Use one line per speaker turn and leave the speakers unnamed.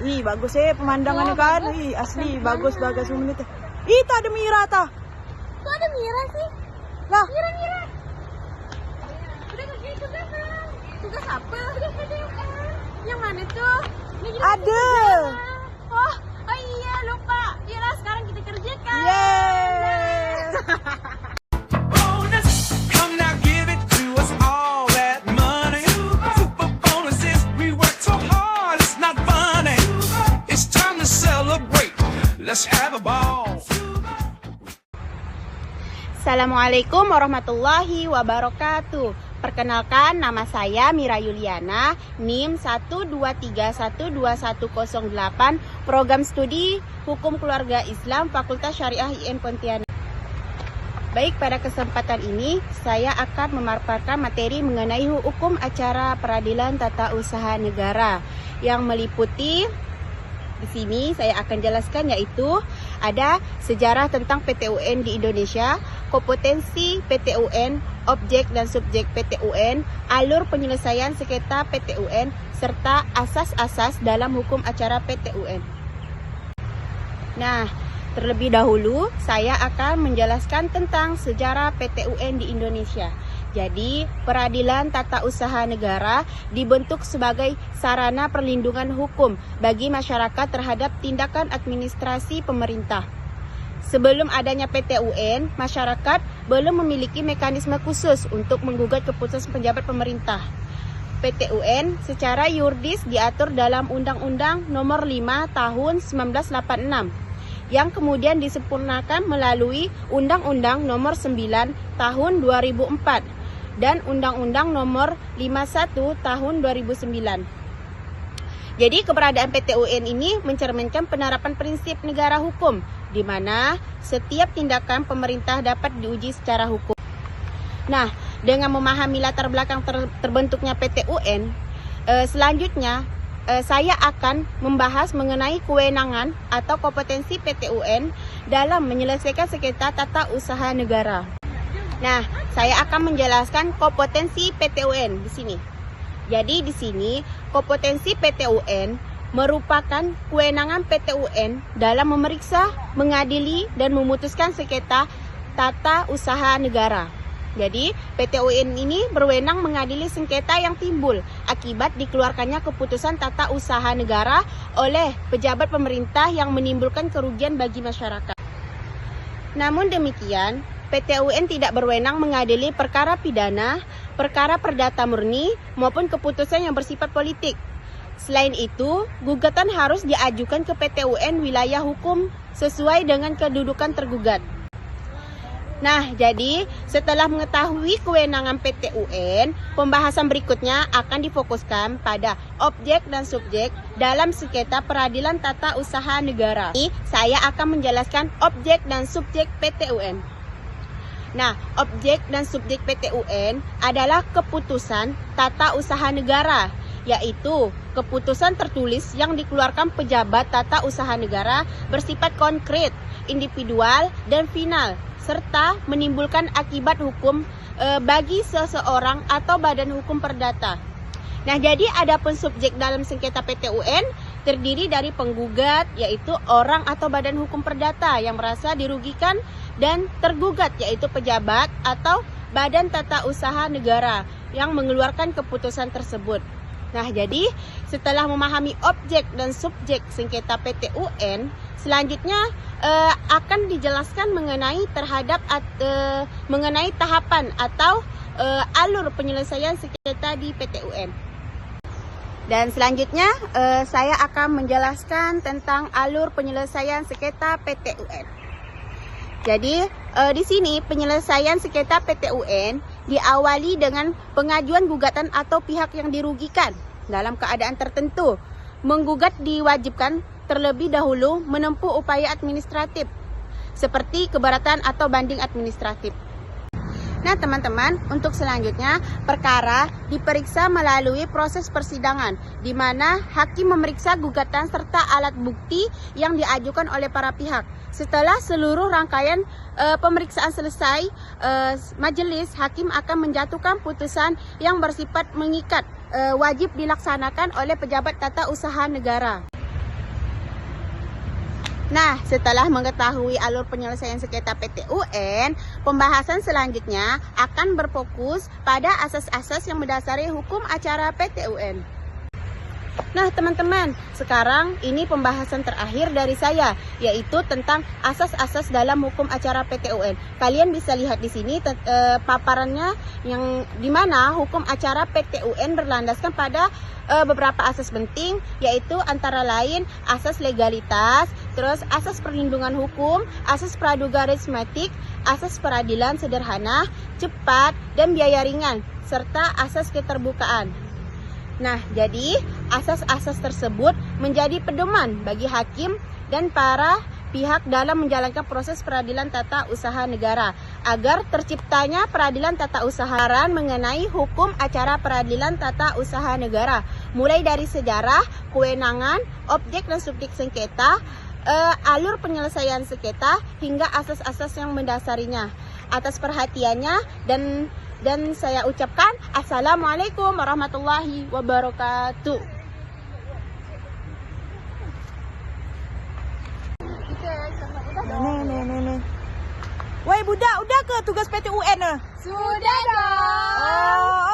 Ih, bagus pemandangannya kan. Ih, asli bagus Sumenep. Ih, tak ada Mira tah.
Kok ada Mira sih?
Lah,
Mira. Udah kerja tugas bang. Tugas apa? Tugas PTUN. Yang mana tuh?
ada.
Oh iya lupa. Yalah sekarang kita kerjakan.
Yeay.
Bonus, come now give it to us all that money. Super bonuses, we work so hard, it's not funny. It's time to celebrate, let's have a ball.
Assalamualaikum warahmatullahi wabarakatuh. Perkenalkan, nama saya Mira Yuliana, NIM 123121008, Program Studi Hukum Keluarga Islam, Fakultas Syariah IM Pontianak. Baik, pada kesempatan ini saya akan memaparkan materi mengenai hukum acara peradilan tata usaha negara yang meliputi di sini saya akan jelaskan, yaitu ada sejarah tentang PTUN di Indonesia, kompetensi PTUN, objek dan subjek PTUN, alur penyelesaian sengketa PTUN, serta asas-asas dalam hukum acara PTUN. Nah, terlebih dahulu saya akan menjelaskan tentang sejarah PTUN di Indonesia. Jadi, peradilan tata usaha negara dibentuk sebagai sarana perlindungan hukum bagi masyarakat terhadap tindakan administrasi pemerintah. Sebelum adanya PTUN, masyarakat belum memiliki mekanisme khusus untuk menggugat keputusan pejabat pemerintah. PTUN secara yuridis diatur dalam Undang-Undang Nomor 5 Tahun 1986 yang kemudian disempurnakan melalui Undang-Undang Nomor 9 Tahun 2004 dan Undang-Undang Nomor 51 Tahun 2009. Jadi keberadaan PTUN ini mencerminkan penerapan prinsip negara hukum, di mana setiap tindakan pemerintah dapat diuji secara hukum. Nah, dengan memahami latar belakang terbentuknya PTUN, selanjutnya saya akan membahas mengenai kewenangan atau kompetensi PTUN dalam menyelesaikan sengketa tata usaha negara. Nah, saya akan menjelaskan kompetensi PTUN di sini. Jadi di sini kompetensi PTUN merupakan kewenangan PTUN dalam memeriksa, mengadili dan memutuskan sengketa tata usaha negara. Jadi, PTUN ini berwenang mengadili sengketa yang timbul akibat dikeluarkannya keputusan tata usaha negara oleh pejabat pemerintah yang menimbulkan kerugian bagi masyarakat. Namun demikian, PTUN tidak berwenang mengadili perkara pidana, perkara perdata murni, maupun keputusan yang bersifat politik. Selain itu, gugatan harus diajukan ke PTUN wilayah hukum sesuai dengan kedudukan tergugat. Nah, jadi setelah mengetahui kewenangan PTUN, pembahasan berikutnya akan difokuskan pada objek dan subjek dalam sengketa peradilan tata usaha negara. Ini saya akan menjelaskan objek dan subjek PTUN. Nah, objek dan subjek PTUN adalah keputusan tata usaha negara, yaitu keputusan tertulis yang dikeluarkan pejabat tata usaha negara bersifat konkret, individual, dan final, serta menimbulkan akibat hukum bagi seseorang atau badan hukum perdata. Nah, jadi adapun subjek dalam sengketa PTUN terdiri dari penggugat, yaitu orang atau badan hukum perdata yang merasa dirugikan, dan tergugat, yaitu pejabat atau badan tata usaha negara yang mengeluarkan keputusan tersebut. Nah, jadi setelah memahami objek dan subjek sengketa PTUN, selanjutnya akan dijelaskan mengenai tahapan atau alur penyelesaian sengketa di PTUN. Dan selanjutnya saya akan menjelaskan tentang alur penyelesaian sengketa PTUN. Jadi di sini penyelesaian sengketa PTUN diawali dengan pengajuan gugatan atau pihak yang dirugikan dalam keadaan tertentu. Menggugat diwajibkan terlebih dahulu menempuh upaya administratif seperti keberatan atau banding administratif. Nah, teman-teman, untuk selanjutnya perkara diperiksa melalui proses persidangan, di mana hakim memeriksa gugatan serta alat bukti yang diajukan oleh para pihak. Setelah seluruh rangkaian pemeriksaan selesai, majelis hakim akan menjatuhkan putusan yang bersifat mengikat, wajib dilaksanakan oleh pejabat tata usaha negara. Nah, setelah mengetahui alur penyelesaian sengketa PT UN, pembahasan selanjutnya akan berfokus pada asas-asas yang mendasari hukum acara PT UN. Nah, teman-teman, sekarang ini pembahasan terakhir dari saya, yaitu tentang asas-asas dalam hukum acara PT UN. Kalian bisa lihat di sini paparannya, yang dimana hukum acara PT UN berlandaskan pada beberapa asas penting, yaitu antara lain asas legalitas, terus asas perlindungan hukum, asas praduga resmatik, asas peradilan sederhana, cepat, dan biaya ringan, serta asas keterbukaan. Nah, jadi asas-asas tersebut menjadi pedoman bagi hakim dan para pihak dalam menjalankan proses peradilan tata usaha negara agar terciptanya peradilan tata usaha mengenai hukum acara peradilan tata usaha negara, mulai dari sejarah, kewenangan, objek dan subjek sengketa, alur penyelesaian sengketa hingga asas-asas yang mendasarinya. Atas perhatiannya dan saya ucapkan Assalamualaikum warahmatullahi wabarakatuh.
Nih. Woi budak, udah ke tugas PT UN?
Sudah dong.
Oh,